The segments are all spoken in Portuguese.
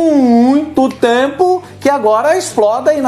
muito tempo que agora exploda e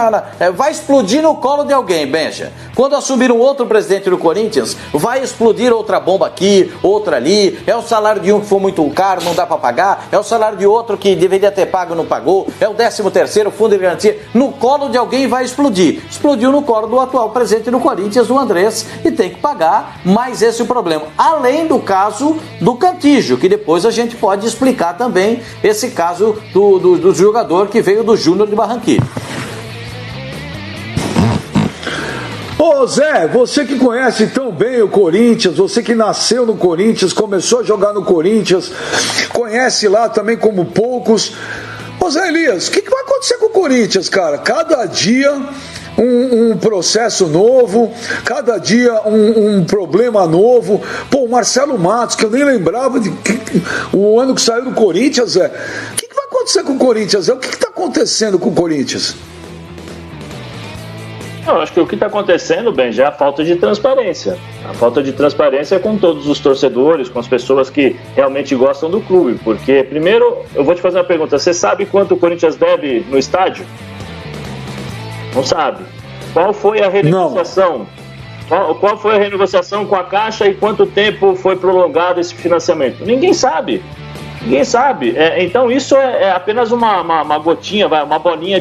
vai explodir no colo de alguém, Benja. Quando assumir um outro presidente do Corinthians, vai explodir outra bomba aqui, outra ali. É o salário de um que foi muito caro, não dá para pagar. É o salário de outro que deveria ter pago, não pagou. É o 13º fundo de garantia. No colo de alguém vai explodir. Explodiu no colo do atual presidente do Corinthians, o Andrés, e tem que pagar. Mas esse é o problema. Além do caso do Cantillo, que depois a gente pode explicar também esse caso do jogador que veio do Júnior de Barranquilla. Ô Zé, você que conhece tão bem o Corinthians, você que nasceu no Corinthians, começou a jogar no Corinthians, conhece lá também como poucos. Ô Zé Elias, o que vai acontecer com o Corinthians, cara? Cada dia um processo novo, cada dia um problema novo. Pô, o Marcelo Matos, que eu nem lembrava o ano que saiu do Corinthians, Zé. O que vai acontecer com o Corinthians, Zé? O que está acontecendo com o Corinthians? Eu acho que o que está acontecendo, bem, já é a falta de transparência. A falta de transparência com todos os torcedores, com as pessoas que realmente gostam do clube. Porque, primeiro, eu vou te fazer uma pergunta. Você sabe quanto o Corinthians deve no estádio? Não sabe. Qual foi a renegociação? Qual foi a renegociação com a Caixa e quanto tempo foi prolongado esse financiamento? Ninguém sabe. Ninguém sabe. Então isso é apenas uma gotinha, uma bolinha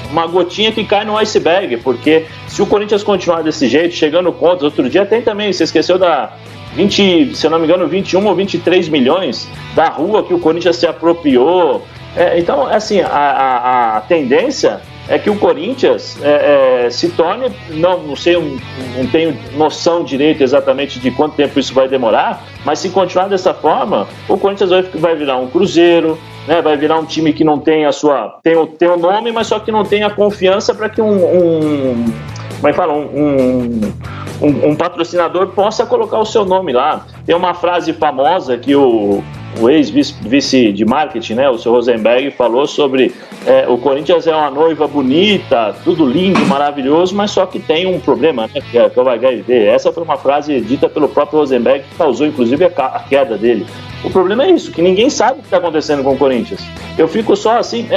uma gotinha que cai no iceberg, porque se o Corinthians continuar desse jeito, chegando contas, outro dia tem também, você esqueceu da 20, se eu não me engano, 21 ou 23 milhões da rua que o Corinthians se apropriou. Então, assim, a tendência é que o Corinthians se torne, não sei, não tenho noção direito exatamente de quanto tempo isso vai demorar, mas se continuar dessa forma, o Corinthians vai virar um Cruzeiro, né, vai virar um time que não tem tem o nome, mas só que não tem a confiança para que um patrocinador possa colocar o seu nome lá. Tem uma frase famosa que o ex-vice de marketing, né, o seu Rosenberg, falou sobre o Corinthians é uma noiva bonita, tudo lindo, maravilhoso, mas só que tem um problema, né, que é o HIV. Essa foi uma frase dita pelo próprio Rosenberg, que causou inclusive a queda dele. O problema é isso, que ninguém sabe o que está acontecendo com o Corinthians. Eu fico só assim,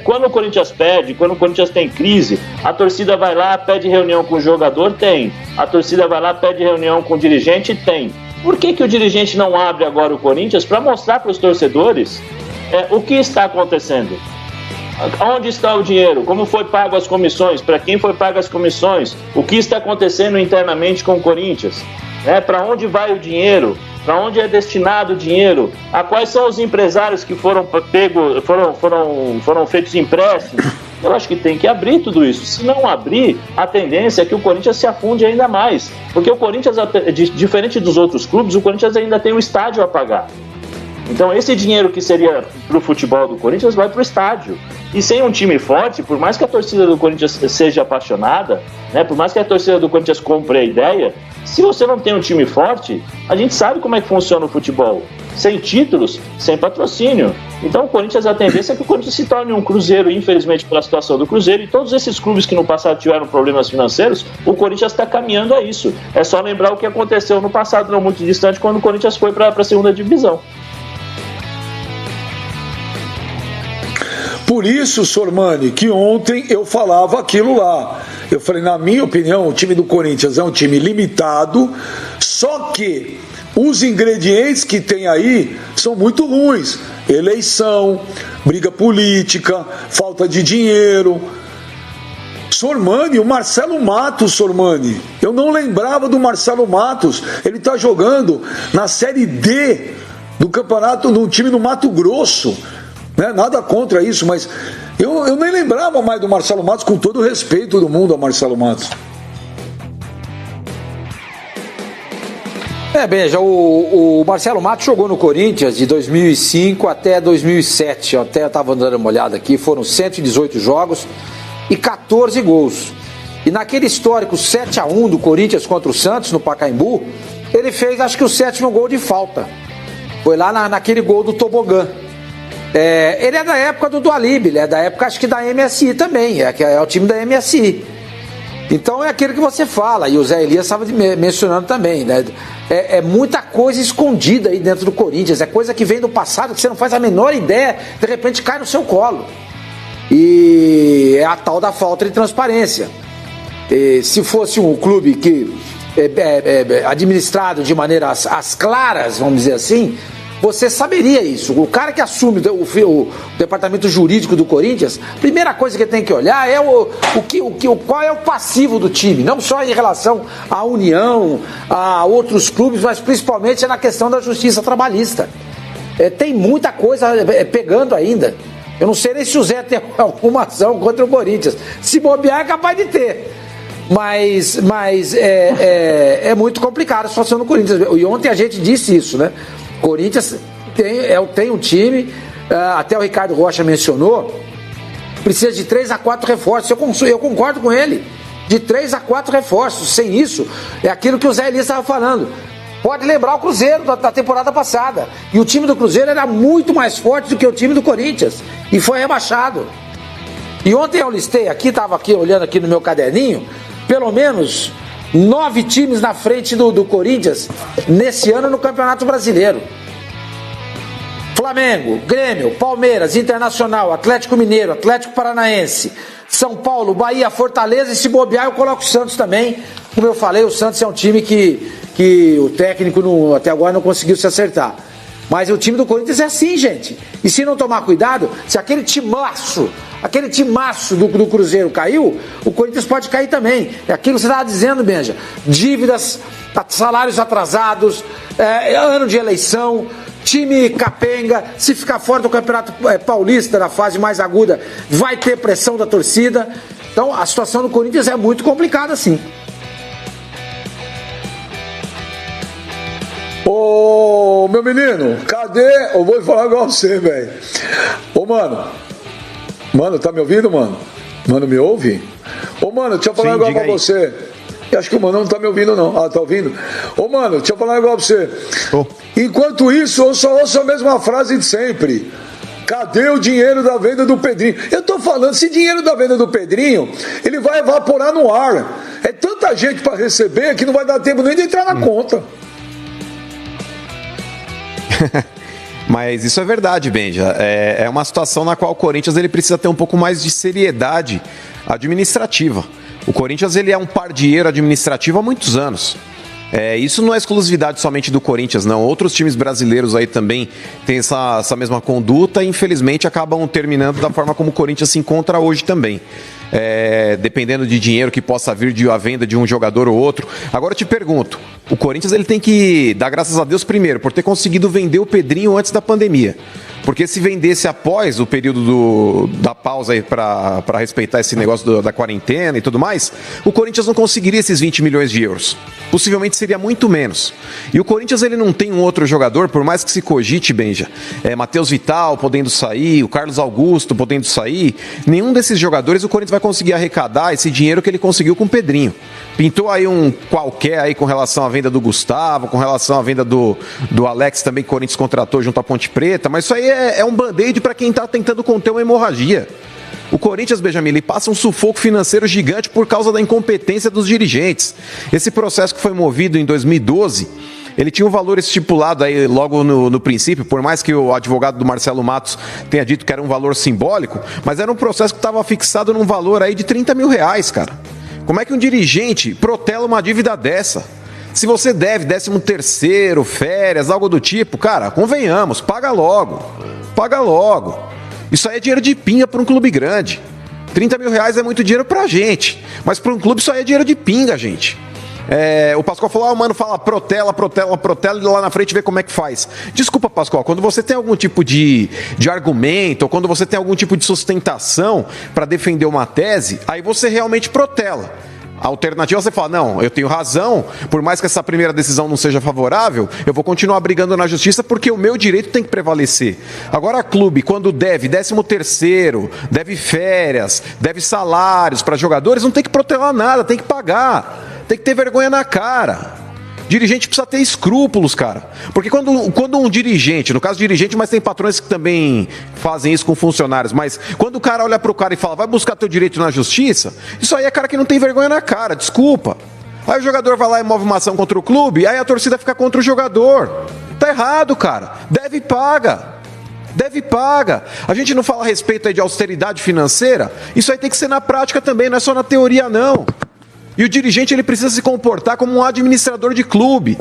quando o Corinthians perde, quando o Corinthians tem crise, a torcida vai lá, pede reunião com o jogador, tem. A torcida vai lá, pede reunião com o dirigente, tem. Por que o dirigente não abre agora o Corinthians para mostrar para os torcedores o que está acontecendo? Onde está o dinheiro? Como foi pago as comissões? Para quem foi pago as comissões? O que está acontecendo internamente com o Corinthians? Para onde vai o dinheiro? Para onde é destinado o dinheiro? A quais são os empresários que foram feitos empréstimos? Eu acho que tem que abrir tudo isso. Se não abrir, a tendência é que o Corinthians se afunde ainda mais. Porque o Corinthians, diferente dos outros clubes, o Corinthians ainda tem um estádio a pagar. Então esse dinheiro que seria para o futebol do Corinthians vai para o estádio. E sem um time forte, por mais que a torcida do Corinthians seja apaixonada, né, por mais que a torcida do Corinthians compre a ideia, se você não tem um time forte, a gente sabe como é que funciona o futebol. Sem títulos, sem patrocínio. Então o Corinthians, a tendência é que o Corinthians se torne um Cruzeiro, infelizmente pela situação do Cruzeiro, e todos esses clubes que no passado tiveram problemas financeiros, o Corinthians está caminhando a isso. É só lembrar o que aconteceu no passado, não muito distante, quando o Corinthians foi para a segunda divisão. Por isso, Sormani, que ontem eu falava aquilo lá. Eu falei, na minha opinião, o time do Corinthians é um time limitado, só que os ingredientes que tem aí são muito ruins. Eleição, briga política, falta de dinheiro. Sormani, o Marcelo Matos, Sormani. Eu não lembrava do Marcelo Matos. Ele está jogando na Série D do campeonato, num time no Mato Grosso. Né? Nada contra isso, mas eu nem lembrava mais do Marcelo Matos, com todo o respeito do mundo ao Marcelo Matos. Benja, o Marcelo Matos jogou no Corinthians de 2005 até 2007, eu até estava dando uma olhada aqui, foram 118 jogos e 14 gols. E naquele histórico 7-1 do Corinthians contra o Santos, no Pacaembu, ele fez, acho que o 7º gol de falta. Foi lá naquele gol do tobogã. Ele é da época do Dualib, ele é da época, acho que da MSI também, é o time da MSI. Então é aquilo que você fala, e o Zé Elias estava mencionando também, né? É muita coisa escondida aí dentro do Corinthians, é coisa que vem do passado que você não faz a menor ideia, de repente cai no seu colo. E é a tal da falta de transparência. Se fosse um clube que administrado de maneira às claras, vamos dizer assim, você saberia isso. O cara que assume o departamento jurídico do Corinthians, a primeira coisa que ele tem que olhar é qual é o passivo do time, não só em relação à União, a outros clubes, mas principalmente na questão da justiça trabalhista. Tem muita coisa pegando ainda. Eu não sei nem se o Zé tem alguma ação contra o Corinthians. Se bobear, é capaz de ter. Mas é muito complicado a situação do Corinthians. E ontem a gente disse isso, né? Corinthians tem um time, até o Ricardo Rocha mencionou, precisa de 3 a 4 reforços. Eu concordo com ele, de 3 a 4 reforços. Sem isso, é aquilo que o Zé Elias estava falando. Pode lembrar o Cruzeiro da temporada passada. E o time do Cruzeiro era muito mais forte do que o time do Corinthians. E foi rebaixado. E ontem eu listei aqui, estava aqui olhando aqui no meu caderninho, pelo menos 9 times na frente do Corinthians nesse ano no Campeonato Brasileiro. Flamengo, Grêmio, Palmeiras, Internacional, Atlético Mineiro, Atlético Paranaense, São Paulo, Bahia, Fortaleza, e se bobear eu coloco o Santos também. Como eu falei, o Santos é um time que o técnico até agora não conseguiu se acertar. Mas o time do Corinthians é assim, gente. E se não tomar cuidado, se aquele timaço do Cruzeiro caiu, o Corinthians pode cair também. É aquilo que você estava dizendo, Benja. Dívidas, salários atrasados, ano de eleição, time capenga. Se ficar fora do Campeonato Paulista, na fase mais aguda, vai ter pressão da torcida. Então a situação do Corinthians é muito complicada, sim. Ô, meu menino, cadê? Eu vou falar igual você, velho. Ô, mano, tá me ouvindo, mano? Mano, me ouve? Ô, mano, deixa eu falar igual pra você. Eu acho que o mano não tá me ouvindo, não. Ah, tá ouvindo? Ô, mano, deixa eu falar igual pra você. Enquanto isso, eu só ouço a mesma frase de sempre. Cadê o dinheiro da venda do Pedrinho? Eu tô falando, esse dinheiro da venda do Pedrinho, ele vai evaporar no ar. É tanta gente pra receber que não vai dar tempo nem de entrar na conta. Mas isso é verdade, Benja. É uma situação na qual o Corinthians ele precisa ter um pouco mais de seriedade administrativa. O Corinthians ele é um pardieiro administrativo há muitos anos. Isso não é exclusividade somente do Corinthians, não. Outros times brasileiros aí também têm essa mesma conduta e infelizmente acabam terminando da forma como o Corinthians se encontra hoje também. Dependendo de dinheiro que possa vir de a venda de um jogador ou outro. Agora eu te pergunto, o Corinthians ele tem que dar graças a Deus primeiro por ter conseguido vender o Pedrinho antes da pandemia. Porque se vendesse após o período da pausa aí para respeitar esse negócio da quarentena e tudo mais, o Corinthians não conseguiria esses 20 milhões de euros. Possivelmente seria muito menos. E o Corinthians ele não tem um outro jogador, por mais que se cogite, Benja, Matheus Vital podendo sair, o Carlos Augusto podendo sair, nenhum desses jogadores o Corinthians vai conseguir arrecadar esse dinheiro que ele conseguiu com o Pedrinho. Pintou aí um qualquer aí com relação à venda do Gustavo, com relação à venda do Alex também que o Corinthians contratou junto à Ponte Preta, mas isso aí é um band-aid para quem está tentando conter uma hemorragia. O Corinthians, Benjamin, ele passa um sufoco financeiro gigante por causa da incompetência dos dirigentes. Esse processo que foi movido em 2012, ele tinha um valor estipulado aí logo no princípio, por mais que o advogado do Marcelo Matos tenha dito que era um valor simbólico, mas era um processo que estava fixado num valor aí de 30 mil reais, cara. Como é que um dirigente protela uma dívida dessa? Se você deve 13º, férias, algo do tipo, cara, convenhamos, paga logo. Paga logo. Isso aí é dinheiro de pinga para um clube grande. 30 mil reais é muito dinheiro pra gente, mas para um clube isso aí é dinheiro de pinga, gente. O Pascoal falou, mano, fala protela, e lá na frente vê como é que faz. Desculpa, Pascoal, quando você tem algum tipo de argumento, ou quando você tem algum tipo de sustentação para defender uma tese, aí você realmente protela. A alternativa você fala, não, eu tenho razão, por mais que essa primeira decisão não seja favorável, eu vou continuar brigando na justiça porque o meu direito tem que prevalecer. Agora, clube, quando deve 13º, deve férias, deve salários para jogadores, não tem que protelar nada, tem que pagar, tem que ter vergonha na cara. Dirigente precisa ter escrúpulos, cara. Porque quando um dirigente, no caso dirigente, mas tem patrões que também fazem isso com funcionários, mas quando o cara olha pro cara e fala, vai buscar teu direito na justiça, isso aí é cara que não tem vergonha na cara, desculpa. Aí o jogador vai lá e move uma ação contra o clube, aí a torcida fica contra o jogador. Tá errado, cara. Deve paga. A gente não fala a respeito aí de austeridade financeira? Isso aí tem que ser na prática também, não é só na teoria, não. E o dirigente ele precisa se comportar como um administrador de clube.